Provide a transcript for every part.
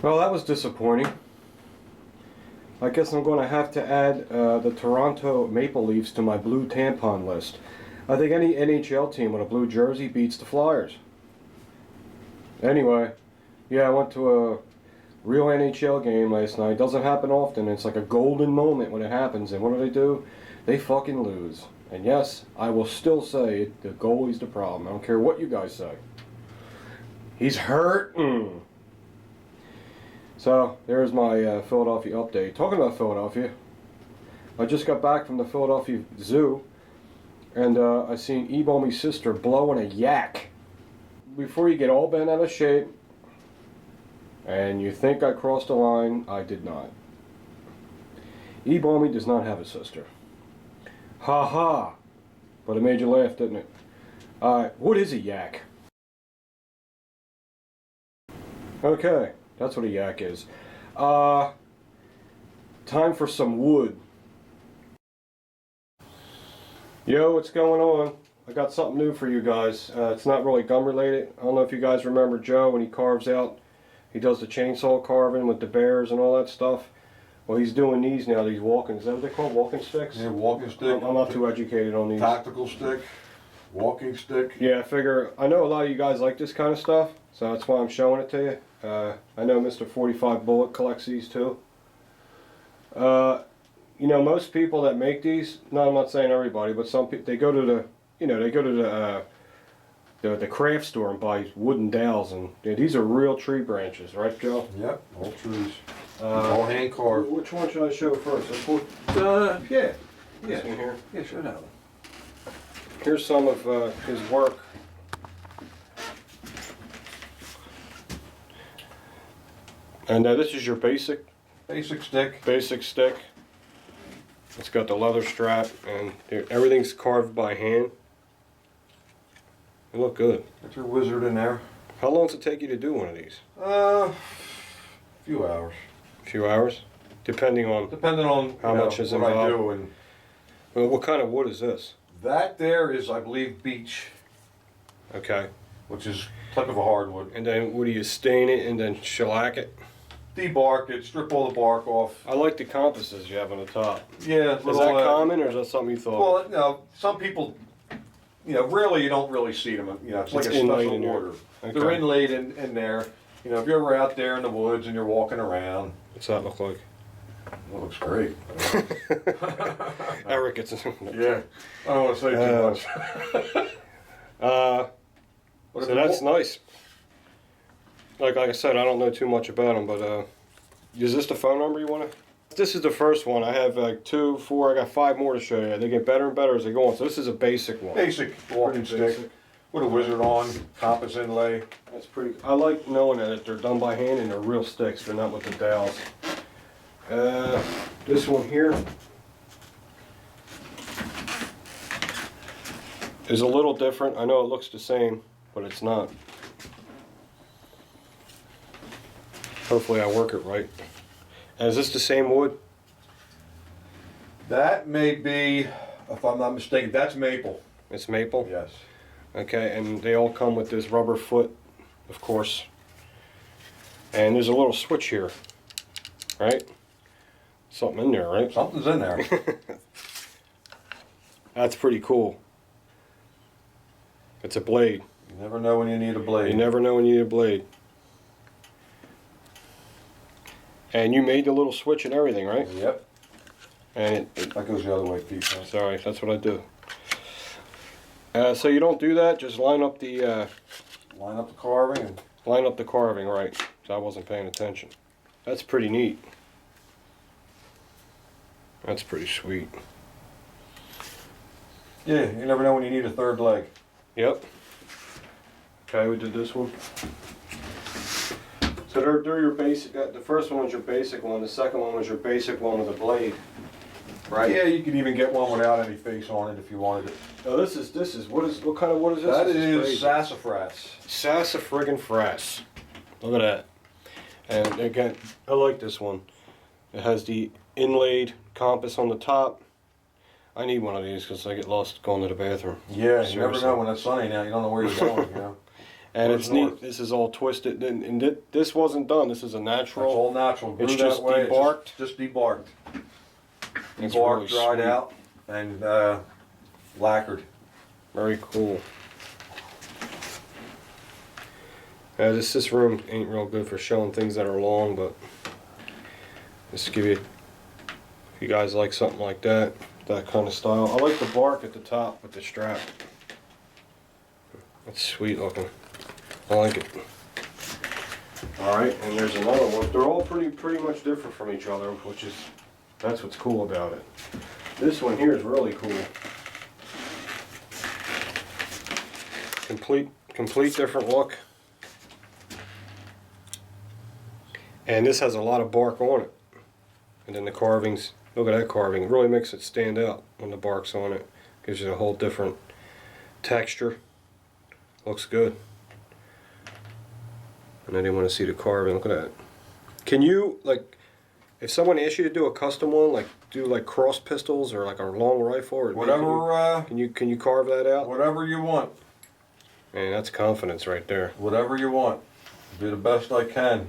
Well, that was disappointing. I guess I'm going to have to add the Toronto Maple Leafs to my blue tampon list. I think any NHL team with a blue jersey beats the Flyers. Anyway, yeah, I went to a real NHL game last night. It doesn't happen often. It's like a golden moment when it happens. And what do? They fucking lose. And yes, I will still say the goalie's the problem. I don't care what you guys say. He's hurting. So, there's my Philadelphia update. Talking about Philadelphia, I just got back from the Philadelphia Zoo, and I seen E-Bomy's sister blowing a yak. Before you get all bent out of shape, and you think I crossed the line, I did not. E-Bomy does not have a sister. Ha ha! But it made you laugh, didn't it? What is a yak? Okay. That's what a yak is. Time for some wood. Yo, what's going on? I got something new for you guys. It's not really gum related. I don't know if you guys remember Joe when he carves out. He does the chainsaw carving with the bears and all that stuff. Well, he's doing these now, these walking. Is that what they call walking sticks? Yeah, walking stick. I'm not too educated on these. Tactical stick. Walking stick. Yeah, I know a lot of you guys like this kind of stuff, so that's why I'm showing it to you. I know Mr. 45 Bullet collects these too. You know, most people that make these, no, I'm not saying everybody, but some people, they go to the craft store and buy wooden dowels, and these are real tree branches, right, Joe? Yep, all trees. All hand carved. Which one should I show first? Yeah. This one here. Yeah, show that one. Here's some of his work. And this is your basic stick. Basic stick. It's got the leather strap, and everything's carved by hand. They look good. Got your wizard in there. How long does it take you to do one of these? A few hours. A few hours? Depending on how much is what involved. I do. And well, what kind of wood is this? that there is, I believe, beech. Okay. Which is type of a hardwood. And then what do you stain it and then shellac it? Debark it, strip all the bark off. I like the compasses you have on the top. Yeah. Is that common, or is that something you thought? Well, no, some people, really you don't really see them. It's like a special order. Okay. They're inlaid in there. If you're ever out there in the woods and you're walking around. What's that look like? It looks great. Eric gets Yeah. I don't want to say too much. So that's nice. Like I said, I don't know too much about them, but is this the phone number you want to? This is the first one. I have like 2, 4, I got 5 more to show you. They get better and better as they go on. So this is a basic one. Basic walking stick. Basic. With a wizard on, compass inlay. That's pretty. I like knowing that they're done by hand and they're real sticks. They're not with the dowels. This one here is a little different. I know it looks the same, but it's not. Hopefully I work it right. And is this the same wood? That may be, if I'm not mistaken, that's maple. It's maple? Yes. Okay, and they all come with this rubber foot, of course. And there's a little switch here, right? Something in there, right? Something's in there. That's pretty cool. It's a blade. You never know when you need a blade. You never know when you need a blade. And you made the little switch and everything, right? Yep. And that goes the other way, Pete. Sorry, that's what I do. So you don't do that. Just line up the carving. And line up the carving, right? So I wasn't paying attention. That's pretty neat. That's pretty sweet. Yeah, you never know when you need a third leg. Yep. Okay, we did this one. So they're your basic. The first one was your basic one. The second one was your basic one with a blade. Right. Yeah, you can even get one without any face on it if you wanted it. Oh, this is what kind of wood is this? That is sassafras. Sassafras. Look at that. And again, I like this one. It has the inlaid compass on the top. I need one of these because I get lost going to the bathroom. Yeah, you Seriously. never know when it's sunny now. You don't know where you're going. And Goes it's north. neat. This is all twisted, and this wasn't done. This is a It's natural. all natural. Grew It's that just way. debarked? It's just debarked. It's Debarked, really dried sweet. out, and lacquered. Very cool. This room ain't real good for showing things that are long, but just to give you, if you guys like something like that kind of style. I like the bark at the top with the strap. It's sweet looking. I like it. All right, and there's another one. They're all pretty much different from each other, that's what's cool about it. This one here is really cool. Complete different look. And this has a lot of bark on it. And then the carvings, look at that carving. It really makes it stand out when the bark's on it. Gives you a whole different texture. Looks good. And then you want to see the carving. Look at that. Can you, like, if someone asks you to do a custom one, like do like cross pistols or like a long rifle or Whatever. can you carve that out? Whatever you want. Man, that's confidence right there. Whatever you want. Do the best I can.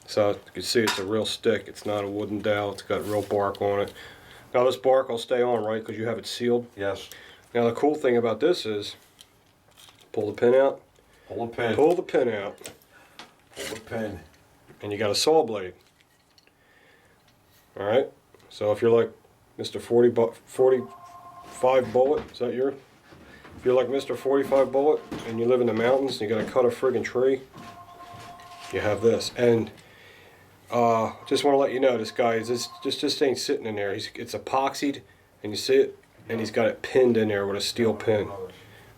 So you can see it's a real stick. It's not a wooden dowel. It's got real bark on it. Now this bark will stay on, right? Because you have it sealed. Yes. Now the cool thing about this is, pull the pin out. Pull the pin. Pull the pin out. Pull the pin. And you got a saw blade. All right. So if you're like Mr. 45 Bullet, is that your? If you're like Mr. 45 Bullet and you live in the mountains and you got to cut a friggin' tree, you have this. And just want to let you know, this guy is just ain't sitting in there. It's epoxied, and you see it, and he's got it pinned in there with a steel pin.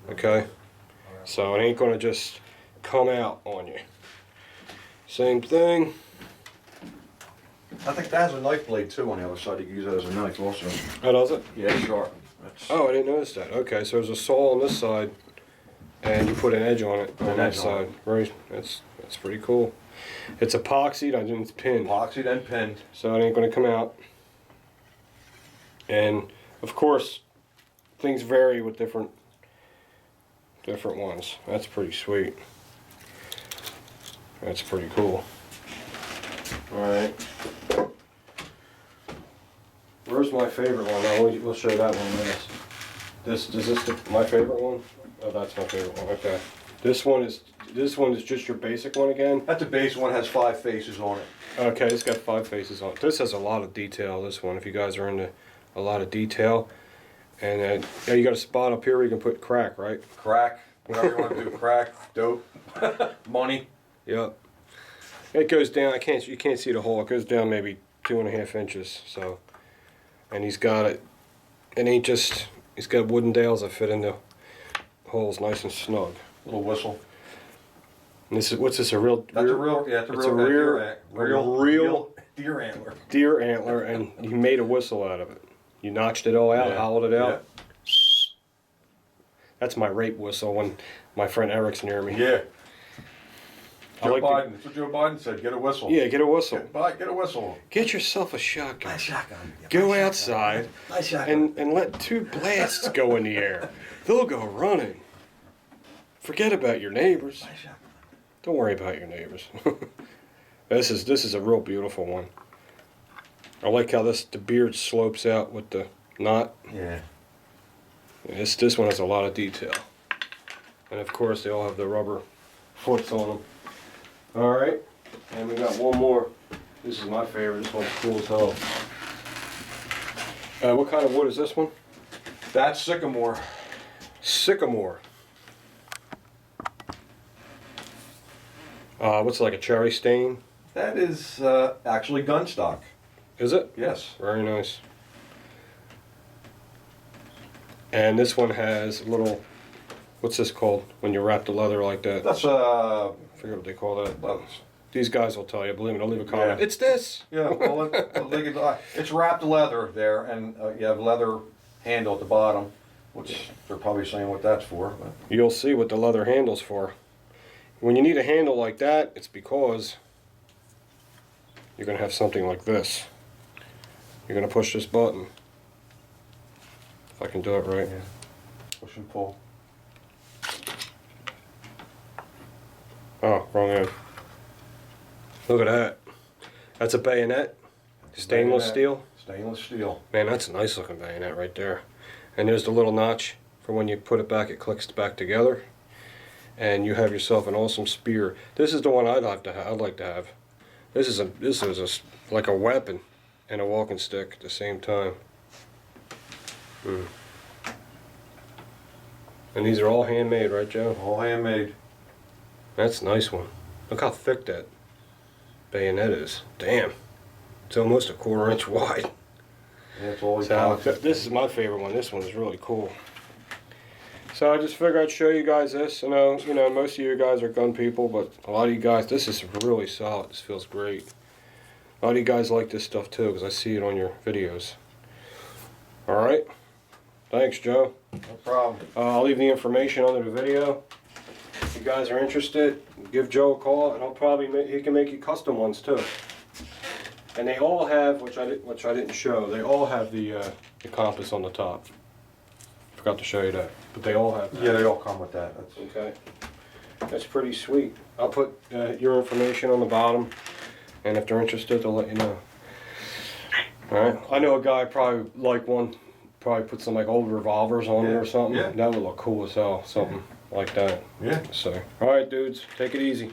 Okay, so it ain't gonna just come out on you. Same thing. I think that has a knife blade too on the other side. You can use that as a knife also. How does it? Yeah, sharp. That's Oh, I didn't notice that. Okay, so there's a saw on this side, and you put an edge on it on An that edge on side. it. Right. That's pretty cool. It's epoxied. I think it's pinned, epoxied and pinned. so it ain't gonna come out. And of course, things vary with different ones. That's pretty sweet. That's pretty cool. All right. Where's my favorite one? We'll show that one last. Is this my favorite one? Oh, that's my favorite one. Okay. This one is just your basic one again. That the base one has 5 faces on it. Okay, it's got 5 faces on it. This has a lot of detail. This one, if you guys are into a lot of detail, and yeah, you got a spot up here where you can put crack, right? Crack, whatever you want to do. Crack, dope, money. Yep. It goes down. You can't see the hole. It goes down maybe 2.5 inches. So, and he's got it. It ain't just. He's got wooden dowels that fit in the holes nice and snug. Little whistle. And this is what's this? A real? That's a real. Yeah, it's It's a a real deer antler. deer antler, and you made a whistle out of it. You notched it all out, Yeah. hollowed it out. Yeah. That's my rape whistle when my friend Eric's near me. Yeah. I Joe like to- Biden. That's what Joe Biden said. Get a whistle. Yeah, get a whistle. Get a whistle. Get yourself a shotgun. Nice shotgun. Go outside Nice shotgun. and let 2 blasts go in the air. They'll go running. Forget about your neighbors. Nice shotgun. Don't worry about your neighbors. This is a real beautiful one. I like how the beard slopes out with the knot. Yeah. This one has a lot of detail. And of course they all have the rubber foots on them. Alright, and we got one more. This is my favorite. This one's cool as hell. What kind of wood is this one? That's sycamore. Sycamore. What's it, like a cherry stain? That is actually gun stock. Is it? Yes. Very nice. And this one has a little, what's this called when you wrap the leather like that? That's I forget what they call that. well, These guys will tell you. Believe me, they'll leave a comment. Yeah. It's this. yeah. Well, it's wrapped leather there, and you have leather handle at the bottom, which they're probably saying what that's for. But You'll see what the leather handle's for. When you need a handle like that, it's because you're going to have something like this. You're going to push this button. If I can do it right. push and pull. Oh, wrong end. Look at that. That's a bayonet. Stainless Bayonet. steel. Stainless steel. Man, that's a nice looking bayonet right there. And there's the little notch for when you put it back, it clicks back together. And you have yourself an awesome spear. This is the one I'd like to have. This is like a weapon and a walking stick at the same time. And these are all handmade, right, Joe? All handmade. That's a nice one. Look how thick that bayonet is. Damn. It's almost a 1/4 inch wide. Yeah, it's all So this is my favorite one. This one is really cool. So I just figured I'd show you guys this. I know, most of you guys are gun people, but a lot of you guys, this is really solid. This feels great. A lot of you guys like this stuff too, because I see it on your videos. All right. Thanks, Joe. No problem. I'll leave the information under the video. If you guys are interested, give Joe a call, and he can make you custom ones too. And they all have, which I didn't show. They all have the compass on the top. Forgot to show you that, but they all have that. Yeah, they all come with that. That's, Okay. That's pretty sweet. I'll put your information on the bottom, and if they're interested, they'll let you know. All right. I know a guy probably like one. Probably put some like old revolvers on it or something. Yeah. That would look cool as hell. Something like that. yeah. So, all right, dudes, take it easy.